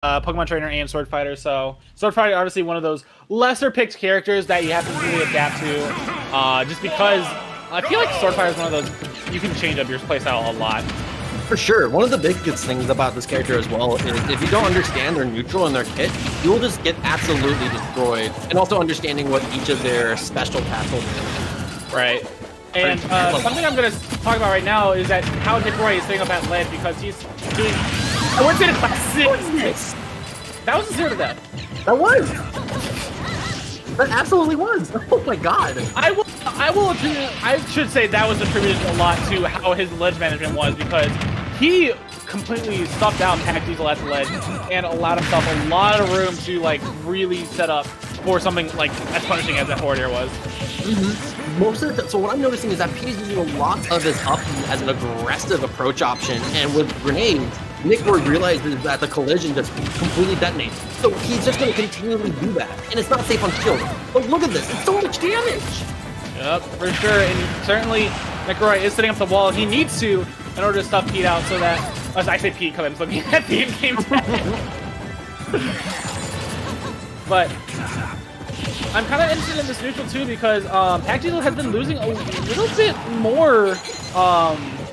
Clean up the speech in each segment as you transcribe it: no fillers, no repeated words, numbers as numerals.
Pokemon Trainer and Sword Fighter. So Sword Fighter obviously one of those lesser picked characters that you have to really adapt to, just because I feel like Sword Fighter is one of those you can change up your playstyle a lot. For sure. One of the biggest things about this character as well is if you don't understand their neutral and their kit, you'll just get absolutely destroyed. And also understanding what each of their special tackles is. Right. And something I'm going to talk about right now is that how NickRoy is sitting up at lead because he's doing... I went to class 6. That was a 0 to death. That was. That absolutely was. Oh my god. I should say that was attributed a lot to how his ledge management was because he completely stuffed out Pac Diesel at the ledge and allowed himself a lot of room to like really set up for something like as punishing as that Hordeer was. Most of the, so what I'm noticing is that Pete is using a lot of his up as an aggressive approach option, and with grenades, NickRoy realizes that the collision just completely detonates. So he's just going to continually do that, and it's not safe on shield. But look at this, it's so much damage! Yep, for sure, and certainly NickRoy is setting up the wall. He needs to in order to stuff Pete out so that, as I say Pete, because I'm looking at the in-game But I'm kind of interested in this neutral too because Pac Diesel has been losing a little bit more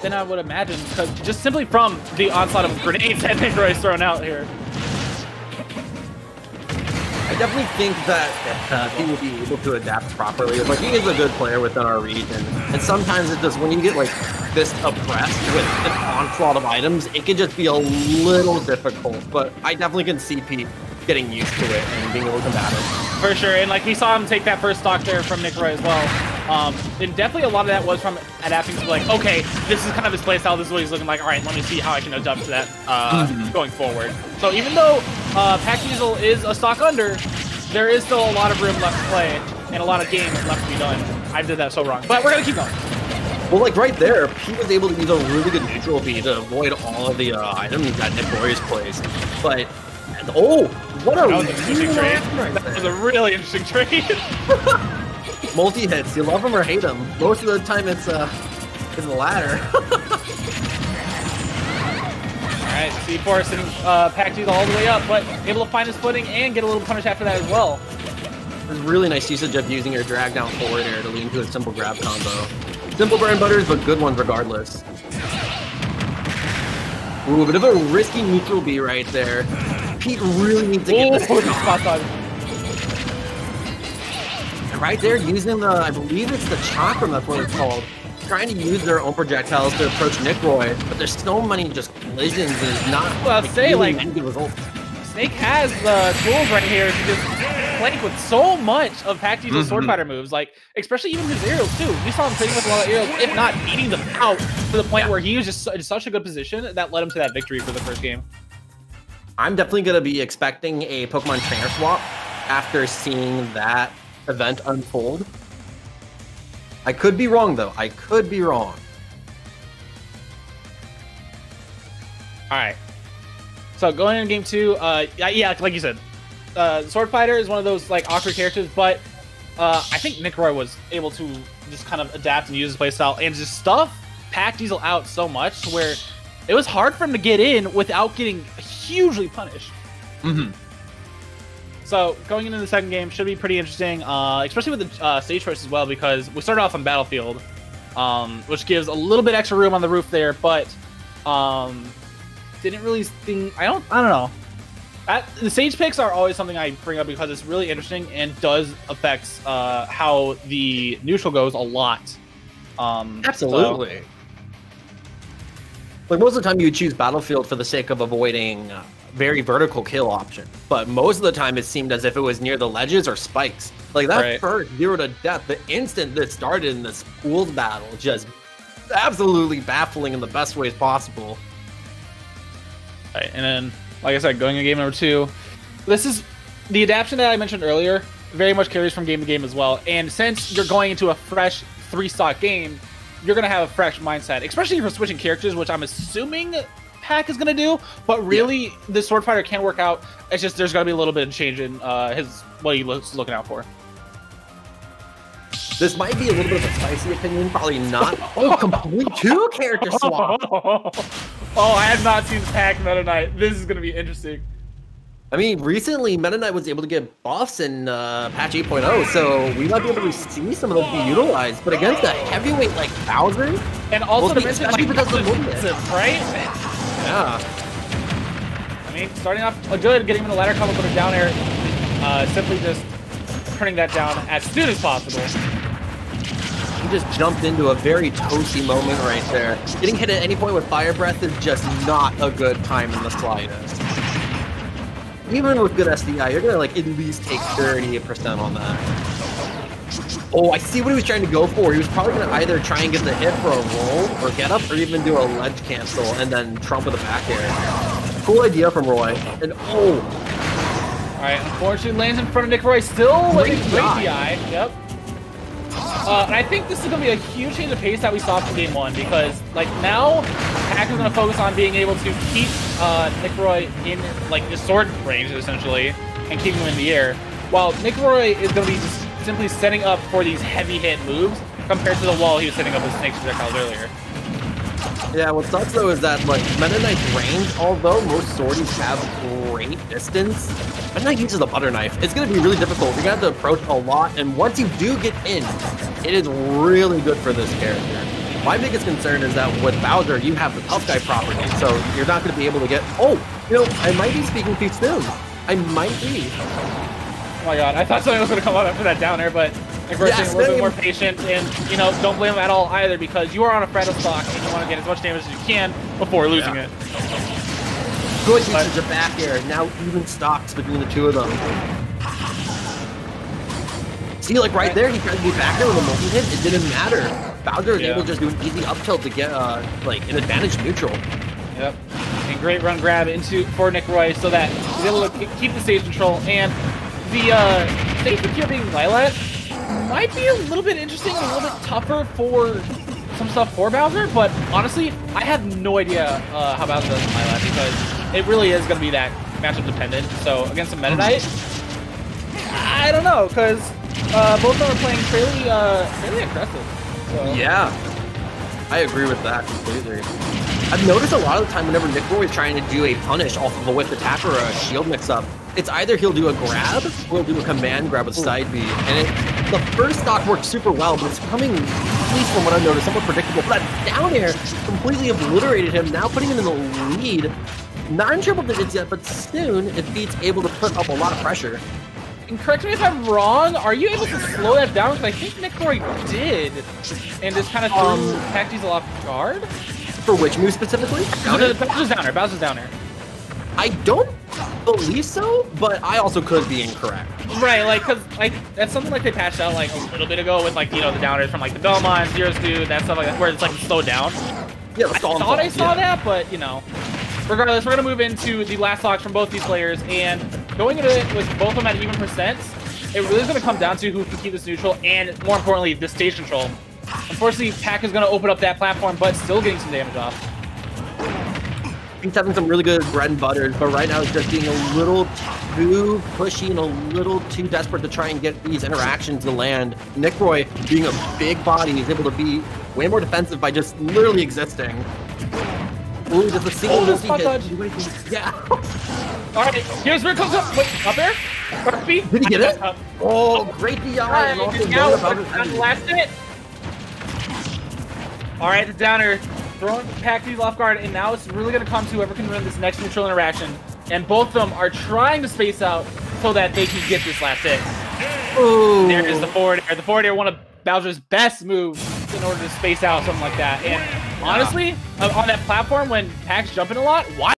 than I would imagine, because just simply from the onslaught of grenades that NickRoy is throwing out here. I definitely think that he will be able to adapt properly. Like, he is a good player within our region, and sometimes it just, when you get like this oppressed with an onslaught of items, it can just be a little difficult. But I definitely can see Pete getting used to it and being able to combative. For sure, and like we saw him take that first stock there from NickRoy as well. And definitely a lot of that was from adapting to like, okay, this is kind of his playstyle, this is what he's looking like, all right, let me see how I can adapt to that going forward. So even though Pac Diesel is a stock under, there is still a lot of room left to play and a lot of game left to be done. I did that so wrong, but we're gonna keep going. Well, like right there, he was able to use a really good neutral beat to avoid all of the items that NickRoy's plays. But, oh, what a interesting trade. That was a really interesting trade. Multi-hits, you love him or hate him. Most of the time it's the latter. Alright, C4 sending Pac Diesel all the way up, but able to find his footing and get a little punish after that as well. There's really nice usage of using your drag down forward air to lead into a simple grab combo. Simple bread and butters, but good ones regardless. Ooh, a bit of a risky neutral B right there. Pete really needs to get this spot on. And right there, using the, I believe it's the chakram, that's what it's called. Trying to use their own projectiles to approach NickRoy, but there's so many just collisions and it's not really many good results. Snake has the tools right here to just flank with so much of Pac Diesel's Sword Fighter moves, like especially even his aerials too. We saw him playing with a lot of aerials, if not beating them out to the point where he was just in such a good position that led him to that victory for the first game. I'm definitely going to be expecting a Pokemon trainer swap after seeing that event unfold. I could be wrong though. I could be wrong. All right. So going into game 2, yeah, like you said, Sword Fighter is one of those like awkward characters, but I think NickRoy was able to just kind of adapt and use his playstyle and just stuff Pac Diesel out so much to where it was hard for him to get in without getting hugely punished. So going into the second game should be pretty interesting, especially with the stage choice as well, because we started off on Battlefield, which gives a little bit extra room on the roof there, but didn't really think, I don't know. The stage picks are always something I bring up because it's really interesting and does affect how the neutral goes a lot. Absolutely. Like most of the time you would choose Battlefield for the sake of avoiding very vertical kill option, but most of the time it seemed as if it was near the ledges or spikes. Like that first 0 to death, the instant that started in this pools battle, just absolutely baffling in the best ways possible. All right, and then, like I said, going into game number 2, this is the adaptation that I mentioned earlier, very much carries from game to game as well. And since you're going into a fresh 3-stock game, you're going to have a fresh mindset, especially if you're switching characters, which I'm assuming Pac is going to do, but really the Sword Fighter can work out. It's just there's going to be a little bit of change in what he looks looking out for. This might be a little bit of a spicy opinion, probably not. Oh, complete 2 character swap. Oh, I have not seen Pac Meta Knight. This is going to be interesting. I mean, recently Meta Knight was able to get buffs in patch 8.0, so we might be able to see some of those be utilized. But against a heavyweight like Bowser, and also to mention, especially like, because of the movement, right? Yeah. I mean, starting off good, getting him in the ladder combo, put it down air, simply just turning that down as soon as possible. He just jumped into a very toasty moment right there. Getting hit at any point with Fire Breath is just not a good time in the slightest. Even with good SDI, you're gonna like at least take 30% on that. Oh, I see what he was trying to go for. He was probably gonna either try and get the hit for a roll or get up, or even do a ledge cancel and then trump with a back air. Cool idea from Roy. And oh! Alright, unfortunately lands in front of NickRoy, still with a great DI. Yep. And I think this is going to be a huge change of pace that we saw from game 1, because like now Pac is going to focus on being able to keep NickRoy in like the sword range essentially and keeping him in the air, while NickRoy is going to be just simply setting up for these heavy hit moves compared to the wall he was setting up with Snake's projectiles earlier. Yeah, what sucks though is that like Meta Knight's range, although most swordies have great distance, Meta Knight uses a butter knife. It's going to be really difficult. You're going to have to approach a lot, and once you do get in, it is really good for this character. My biggest concern is that with Bowser, you have the tough guy property, so you're not going to be able to get... Oh, you know, I might be speaking too soon. I might be. Oh my god, I thought something was going to come up after that down air, but McPherson a little bit more patient, and, you know, don't blame him at all either, because you are on a Fragile stock, and you want to get as much damage as you can before losing it. Good usage of back air, now even stocks between the two of them. See, like right there, he tried to be back there with a multi-hit, it didn't matter. Bowser was able to just do an easy up tilt to get, like, an advantage neutral. Yep. And great run grab for NickRoy so that he's able to keep the stage control, and the stage secure being Lilat might be a little bit interesting and a little bit tougher for some stuff for Bowser, but honestly, I have no idea how Bowser does in Lilat, because it really is going to be that matchup dependent. So against a Meta Knight, I don't know, because both of them are playing fairly aggressive. So. Yeah, I agree with that completely. I've noticed a lot of the time whenever NickRoy is trying to do a punish off of a whip attack or a shield mix-up, it's either he'll do a grab or he'll do a command grab with side B. And the first stock works super well, but it's becoming, at least from what I've noticed, somewhat predictable. But that down air completely obliterated him, now putting him in the lead. Not in triple digits yet, but soon if Beat's able to put up a lot of pressure. And correct me if I'm wrong, are you able to slow that down? Because I think NickRoy did, and just kind of threw Pac Diesel off guard. For which move specifically? Bowser's down air. Bowser's down air. I don't believe so, but I also could be incorrect. Right, like, because like that's something like they patched out like a little bit ago with like, you know, the downers from like the Belmont, Zero's Dude, that stuff like that, where it's like slowed down. Yeah, I thought I saw that, but you know, regardless, we're gonna move into the last stocks from both these players, and going into it with both of them at even percents, it really is gonna come down to who can keep this neutral, and more importantly, the stage control. Unfortunately, Pac is gonna open up that platform, but still getting some damage off. He's having some really good bread and butter, but right now he's just being a little too pushy and a little too desperate to try and get these interactions to land. NickRoy, being a big body, is able to be way more defensive by just literally existing. Ooh, just a single multi-hit. Yeah. Alright, here's where it comes up. Wait, up there? Did he get it? Oh, great DI. Alright, last hit. Alright, the downer. Throwing Pac Diesel off guard, and now it's really going to come to whoever can win this next neutral interaction. And both of them are trying to space out so that they can get this last hit. Ooh. There is the forward air. The forward air, one of Bowser's best moves in order to space out something like that. And honestly, on that platform when Pac's jumping a lot, why?